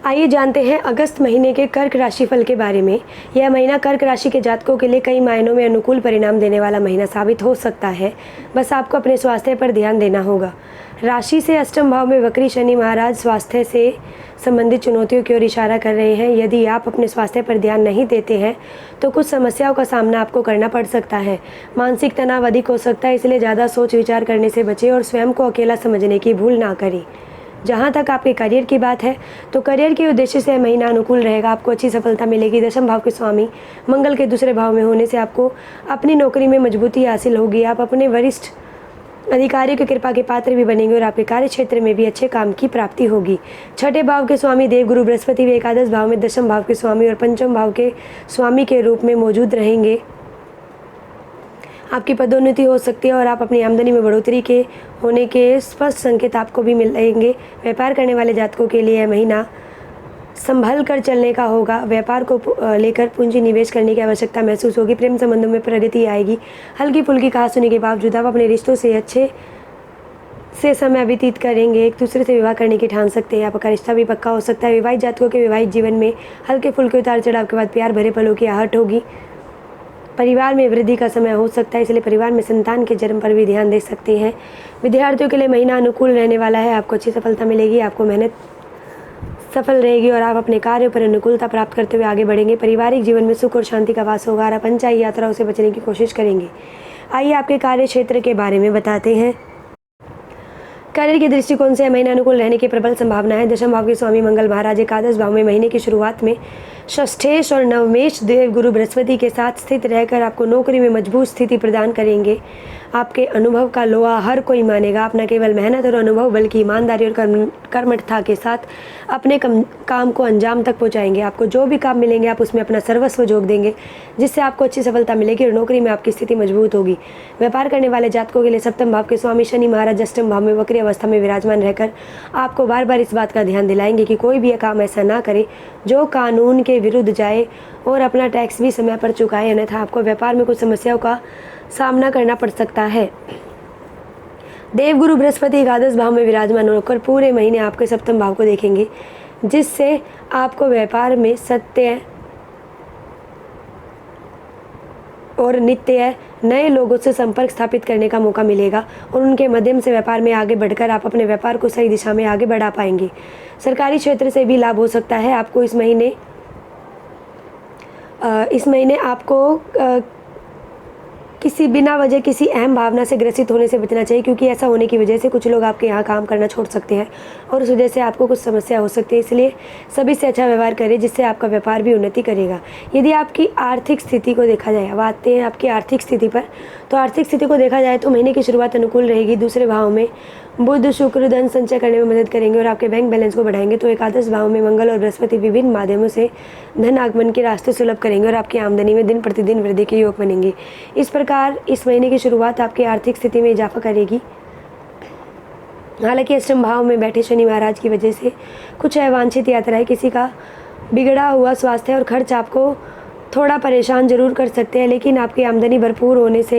आइए जानते हैं अगस्त महीने के कर्क राशिफल के बारे में। यह महीना कर्क राशि के जातकों के लिए कई मायनों में अनुकूल परिणाम देने वाला महीना साबित हो सकता है। बस आपको अपने स्वास्थ्य पर ध्यान देना होगा। राशि से अष्टम भाव में वक्री शनि महाराज स्वास्थ्य से संबंधित चुनौतियों की ओर इशारा कर रहे हैं। यदि आप अपने स्वास्थ्य पर ध्यान नहीं देते हैं तो कुछ समस्याओं का सामना आपको करना पड़ सकता है। मानसिक तनाव अधिक हो सकता है, इसलिए ज़्यादा सोच विचार करने से बचें और स्वयं को अकेला समझने की भूल ना करें। जहाँ तक आपके करियर की बात है तो करियर के उद्देश्य से महीना अनुकूल रहेगा। आपको अच्छी सफलता मिलेगी। दशम भाव के स्वामी मंगल के दूसरे भाव में होने से आपको अपनी नौकरी में मजबूती हासिल होगी। आप अपने वरिष्ठ अधिकारियों की कृपा के पात्र भी बनेंगे और आपके कार्य क्षेत्र में भी अच्छे काम की प्राप्ति होगी। छठे भाव के स्वामी देव गुरु बृहस्पति भी एकादश भाव में दशम भाव के स्वामी और पंचम भाव के स्वामी के रूप में मौजूद रहेंगे। आपकी पदोन्नति हो सकती है और आप अपनी आमदनी में बढ़ोतरी के होने के स्पष्ट संकेत आपको भी मिलेंगे। व्यापार करने वाले जातकों के लिए यह महीना संभल कर चलने का होगा। व्यापार को लेकर पूंजी निवेश करने की आवश्यकता महसूस होगी। प्रेम संबंधों में प्रगति आएगी। हल्की फुल्की कहा सुनी के बावजूद आप अपने रिश्तों से अच्छे से समय व्यतीत करेंगे। एक दूसरे से विवाह करने की ठान सकते हैं। आपका रिश्ता भी पक्का हो सकता है। विवाहित जातकों के विवाहित जीवन में हल्के फुल्के उतार चढ़ाव के बाद प्यार भरे पलों की आहट होगी। परिवार में वृद्धि का समय हो सकता है, इसलिए परिवार में संतान के जन्म पर भी ध्यान दे सकते हैं। विद्यार्थियों के लिए महीना अनुकूल रहने वाला है। आपको अच्छी सफलता मिलेगी। आपको मेहनत सफल रहेगी और आप अपने कार्यों पर अनुकूलता प्राप्त करते हुए आगे बढ़ेंगे। पारिवारिक जीवन में सुख और शांति का वास होगा और आप अनचाही यात्राओं से बचने की कोशिश करेंगे। आइए आपके कार्य क्षेत्र के बारे में बताते हैं। करियर के दृष्टिकोण से महीना अनुकूल रहने की प्रबल संभावना है। दशम भाव के स्वामी मंगल महाराज एकादश भाव में महीने की शुरुआत में षष्ठेश और नवमेश देव गुरु बृहस्पति के साथ स्थित रहकर आपको नौकरी में मजबूत स्थिति प्रदान करेंगे। आपके अनुभव का लोहा हर कोई मानेगा। आप न केवल मेहनत और अनुभव बल्कि ईमानदारी और कर्मठता के साथ अपने काम को अंजाम तक पहुंचाएंगे। आपको जो भी काम मिलेंगे आप उसमें अपना सर्वस्व झोंक देंगे, जिससे आपको अच्छी सफलता मिलेगी और नौकरी में आपकी स्थिति मजबूत होगी। व्यापार करने वाले जातकों के लिए सप्तम भाव के स्वामी शनि महाराज अष्टम भाव में वक्री अवस्था में विराजमान रहकर आपको बार बार इस बात का ध्यान दिलाएंगे कि कोई भी काम ऐसा ना करे जो कानून के विरुद्ध जाए और अपना टैक्स भी समय पर चुकाए, अन्यथा आपको व्यापार में कुछ समस्याओं का सामना करना पड़ सकता है। देवगुरु बृहस्पति एकादश भाव में विराजमान होकर पूरे महीने आपके सप्तम भाव को देखेंगे, जिससे आपको व्यापार में सत्य और नित्य नए लोगों से संपर्क स्थापित करने का मौका मिलेगा और उनके माध्यम से व्यापार में आगे बढ़कर आप अपने व्यापार को सही दिशा में आगे बढ़ा पाएंगे। सरकारी क्षेत्र से भी लाभ हो सकता है। आपको इस महीने आपको किसी बिना वजह किसी अहम भावना से ग्रसित होने से बचना चाहिए, क्योंकि ऐसा होने की वजह से कुछ लोग आपके यहाँ काम करना छोड़ सकते हैं और उस वजह से आपको कुछ समस्या हो सकती है। इसलिए सभी से अच्छा व्यवहार करें, जिससे आपका व्यापार भी उन्नति करेगा। यदि आपकी आर्थिक स्थिति को देखा जाए, अब आते हैं आपकी आर्थिक स्थिति पर, तो आर्थिक स्थिति को देखा जाए तो महीने की शुरुआत अनुकूल रहेगी। दूसरे भाव में बुध शुक्र धन संचय करने में मदद करेंगे और आपके बैंक बैलेंस को बढ़ाएंगे। तो एकादश भाव में मंगल और बृहस्पति विभिन्न माध्यमों से धन आगमन के रास्ते सुलभ करेंगे और आपकी आमदनी में दिन प्रतिदिन वृद्धि के योग बनेंगे। इस प्रकार इस महीने की शुरुआत आपकी आर्थिक स्थिति में इजाफा करेगी। हालांकि अष्टम भाव में बैठे शनि महाराज की वजह से कुछ अवांछित यात्राएं, किसी का बिगड़ा हुआ स्वास्थ्य और खर्च आपको थोड़ा परेशान जरूर कर सकते हैं, लेकिन आपकी आमदनी भरपूर होने से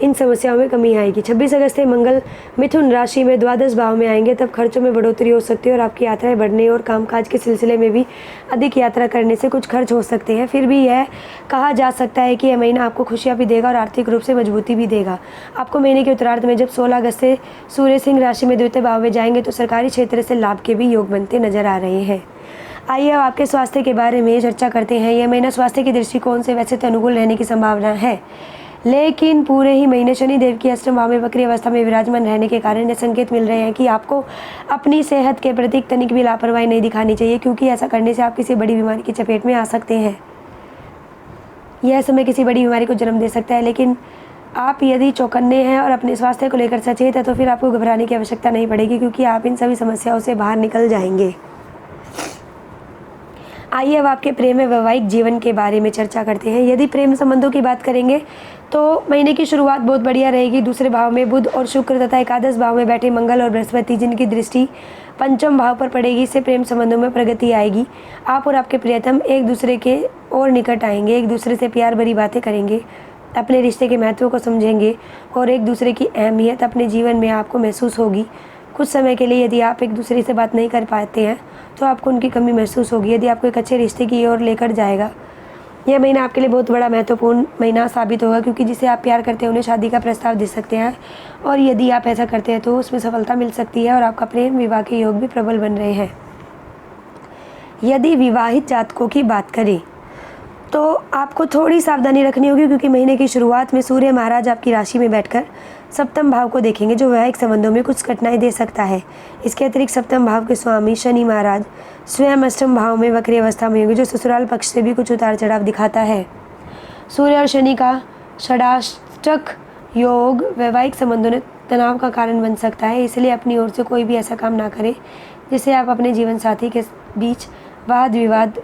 इन समस्याओं में कमी आएगी। 26 अगस्त से मंगल मिथुन राशि में द्वादश भाव में आएंगे, तब खर्चों में बढ़ोतरी हो सकती है और आपकी यात्राएं बढ़ने और कामकाज के सिलसिले में भी अधिक यात्रा करने से कुछ खर्च हो सकते हैं। फिर भी यह कहा जा सकता है कि यह महीना आपको खुशियाँ भी देगा और आर्थिक रूप से मजबूती भी देगा। आपको महीने के उत्तरार्ध में जब 16 अगस्त से सूर्य सिंह राशि में द्वितीय भाव में जाएंगे तो सरकारी क्षेत्र से लाभ के भी योग बनते नजर आ रहे हैं। आइए अब आपके स्वास्थ्य के बारे में चर्चा करते हैं। यह महीना स्वास्थ्य के दृष्टिकोण से वैसे तो अनुकूल रहने की संभावना है, लेकिन पूरे ही महीने शनि देव की अष्टम भाव में वक्री अवस्था में विराजमान रहने के कारण ये संकेत मिल रहे हैं कि आपको अपनी सेहत के प्रति तनिक भी लापरवाही नहीं दिखानी चाहिए, क्योंकि ऐसा करने से आप किसी बड़ी बीमारी की चपेट में आ सकते हैं। यह समय किसी बड़ी बीमारी को जन्म दे सकता है, लेकिन आप यदि चौकन्ने हैं और अपने स्वास्थ्य को लेकर सचेत है तो फिर आपको घबराने की आवश्यकता नहीं पड़ेगी, क्योंकि आप इन सभी समस्याओं से बाहर निकल जाएंगे। आइए अब आपके प्रेम एवं वैवाहिक जीवन के बारे में चर्चा करते हैं। यदि प्रेम संबंधों की बात करेंगे तो महीने की शुरुआत बहुत बढ़िया रहेगी। दूसरे भाव में बुध और शुक्र तथा एकादश भाव में बैठे मंगल और बृहस्पति, जिनकी दृष्टि पंचम भाव पर पड़ेगी, इससे प्रेम संबंधों में प्रगति आएगी। आप और आपके प्रियतम एक दूसरे के और निकट आएंगे, एक दूसरे से प्यार भरी बातें करेंगे, अपने रिश्ते के महत्व को समझेंगे और एक दूसरे की अहमियत अपने जीवन में आपको महसूस होगी। कुछ समय के लिए यदि आप एक दूसरे से बात नहीं कर पाते हैं तो आपको उनकी कमी महसूस होगी। यदि आपको एक अच्छे रिश्ते की ओर लेकर जाएगा, यह महीना आपके लिए बहुत बड़ा महत्वपूर्ण महीना साबित होगा, क्योंकि जिसे आप प्यार करते हैं उन्हें शादी का प्रस्ताव दे सकते हैं, और यदि आप ऐसा करते हैं तो उसमें सफलता मिल सकती है और आपका प्रेम विवाह के योग भी प्रबल बन रहे हैं। यदि विवाहित जातकों की बात करें तो आपको थोड़ी सावधानी रखनी होगी, क्योंकि महीने की शुरुआत में सूर्य महाराज आपकी राशि में बैठकर सप्तम भाव को देखेंगे, जो वैवाहिक संबंधों में कुछ कठिनाई दे सकता है। इसके अतिरिक्त सप्तम भाव के स्वामी शनि महाराज स्वयं अष्टम भाव में वक्री अवस्था में होंगे, जो ससुराल पक्ष से भी कुछ उतार चढ़ाव दिखाता है। सूर्य और शनि का षडाष्टक योग वैवाहिक संबंधों में तनाव का कारण बन सकता है, इसलिए अपनी ओर से कोई भी ऐसा काम ना करें जिससे आप अपने जीवन साथी के बीच वाद विवाद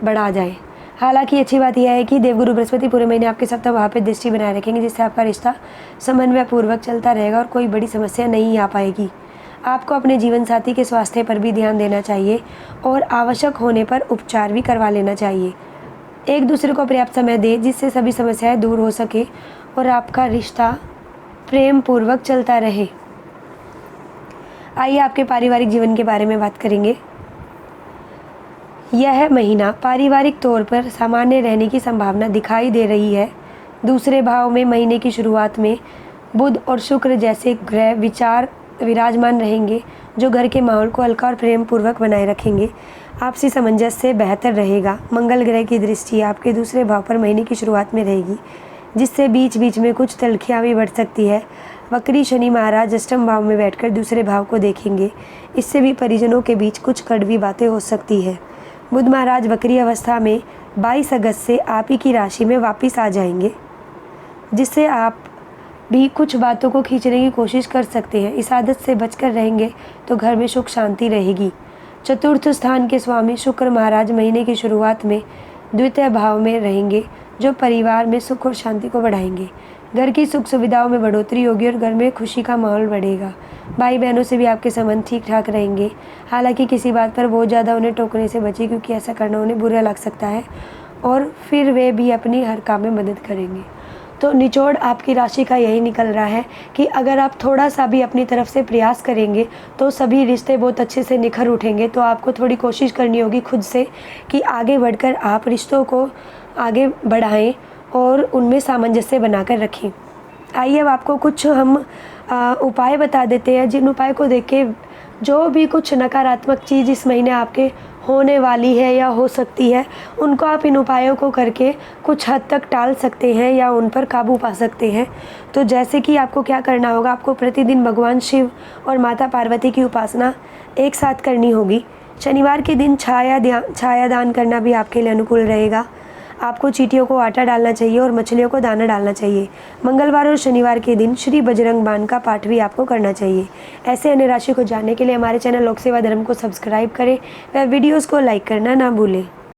बढ़ा जाए। हालांकि अच्छी बात यह है कि देवगुरु बृहस्पति पूरे महीने आपके सप्तम भाव पर दृष्टि बनाए रखेंगे, जिससे आपका रिश्ता समन्वय पूर्वक चलता रहेगा और कोई बड़ी समस्या नहीं आ पाएगी। आपको अपने जीवन साथी के स्वास्थ्य पर भी ध्यान देना चाहिए और आवश्यक होने पर उपचार भी करवा लेना चाहिए। एक दूसरे को पर्याप्त समय दें, जिससे सभी समस्याएं दूर हो सके और आपका रिश्ता प्रेम पूर्वक चलता रहे। आइए आपके पारिवारिक जीवन के बारे में बात करेंगे। यह महीना पारिवारिक तौर पर सामान्य रहने की संभावना दिखाई दे रही है। दूसरे भाव में महीने की शुरुआत में बुध और शुक्र जैसे ग्रह विराजमान रहेंगे, जो घर के माहौल को हल्का और प्रेम पूर्वक बनाए रखेंगे। आपसी सामंजस्य बेहतर रहेगा। मंगल ग्रह की दृष्टि आपके दूसरे भाव पर महीने की शुरुआत में रहेगी, जिससे बीच बीच में कुछ तलखियाँ भी बढ़ सकती है। वक्री शनि महाराज अष्टम भाव में बैठकर दूसरे भाव को देखेंगे, इससे भी परिजनों के बीच कुछ कड़वी बातें हो सकती है। बुध महाराज वक्री अवस्था में 22 अगस्त से आप ही की राशि में वापस आ जाएंगे, जिससे आप भी कुछ बातों को खींचने की कोशिश कर सकते हैं। इस आदत से बचकर रहेंगे तो घर में सुख शांति रहेगी। चतुर्थ स्थान के स्वामी शुक्र महाराज महीने की शुरुआत में द्वितीय भाव में रहेंगे, जो परिवार में सुख और शांति को बढ़ाएंगे। घर की सुख सुविधाओं में बढ़ोतरी होगी और घर में खुशी का माहौल बढ़ेगा। भाई बहनों से भी आपके संबंध ठीक ठाक रहेंगे। हालांकि किसी बात पर बहुत ज़्यादा उन्हें टोकने से बचें, क्योंकि ऐसा करना उन्हें बुरा लग सकता है और फिर वे भी अपनी हर काम में मदद करेंगे। तो निचोड़ आपकी राशि का यही निकल रहा है कि अगर आप थोड़ा सा भी अपनी तरफ से प्रयास करेंगे तो सभी रिश्ते बहुत अच्छे से निखर उठेंगे। तो आपको थोड़ी कोशिश करनी होगी खुद से कि आगे बढ़कर आप रिश्तों को आगे बढ़ाएं और उनमें सामंजस्य बनाकर रखें। आइए अब आपको कुछ हम उपाय बता देते हैं, जिन उपाय को देख के जो भी कुछ नकारात्मक चीज़ इस महीने आपके होने वाली है या हो सकती है, उनको आप इन उपायों को करके कुछ हद तक टाल सकते हैं या उन पर काबू पा सकते हैं। तो जैसे कि आपको क्या करना होगा, आपको प्रतिदिन भगवान शिव और माता पार्वती की उपासना एक साथ करनी होगी। शनिवार के दिन छाया दान करना भी आपके लिए अनुकूल रहेगा। आपको चींटियों को आटा डालना चाहिए और मछलियों को दाना डालना चाहिए। मंगलवार और शनिवार के दिन श्री बजरंग बाण का पाठ भी आपको करना चाहिए। ऐसे अन्य राशि को जानने के लिए हमारे चैनल लोक सेवा धर्म को सब्सक्राइब करें व वीडियोस को लाइक करना ना भूलें।